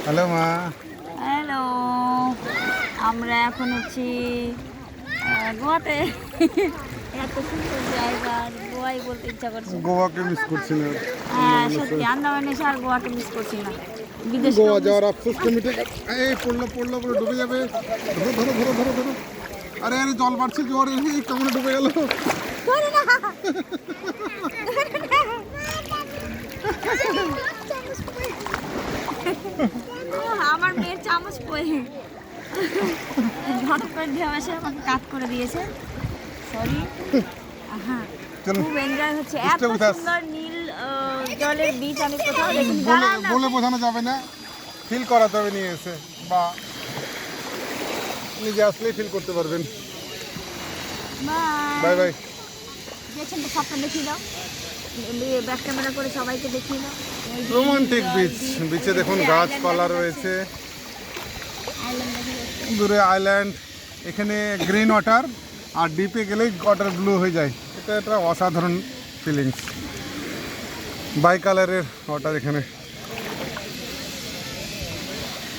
Hello মা। Hello, আমরা এখন হচ্ছি গোয়াতে। এত সুন্দর জায়গা, গোয়াই বলতে ইচ্ছা করছে। গোয়াকে মিস করছি না। হ্যাঁ সত্যি, আন্দামান এসে আর গোয়াকে মিস করছি না। বিদেশ গোয়া যাওয়ার আফসোস কমিটি এই পড়লো পুরো ডুবে যাবে। ধরো ধরো ধরো ধরো ধরো। আরে আরে জল বাড়ছে জোরে, এই কেমন ডুবে গেল। আমার মেয়ের চামচ পয়ে হঠাৎ করে ঢেউ এসে আমাকে কাট করে দিয়েছে। সরি। হ্যাঁ, খুব এনজয় হচ্ছে। এত সুন্দর নীল জলের বিচ আমি কোথাও দেখিনি। বলে বোঝানো যাবে না, ফিল করাতে হবে নিয়ে এসে, বা নিজে আসলেই ফিল করতে পারবেন। Bye bye. দেখছেন তো, সবটা দেখিয়ে দাও, ব্যাক ক্যামেরা করে সবাইকে দেখিয়ে দাও। রোমান্টিক বিচ, বিচে দেখুন গাছপালা রয়েছে, দূরে আইল্যান্ড, এখানে গ্রিন ওয়াটার, আর ডিপে গেলেই ওয়াটার ব্লু হয়ে যায়। এটা একটা অসাধারণ ফিলিংস, বাই কালারের ওয়াটার এখানে।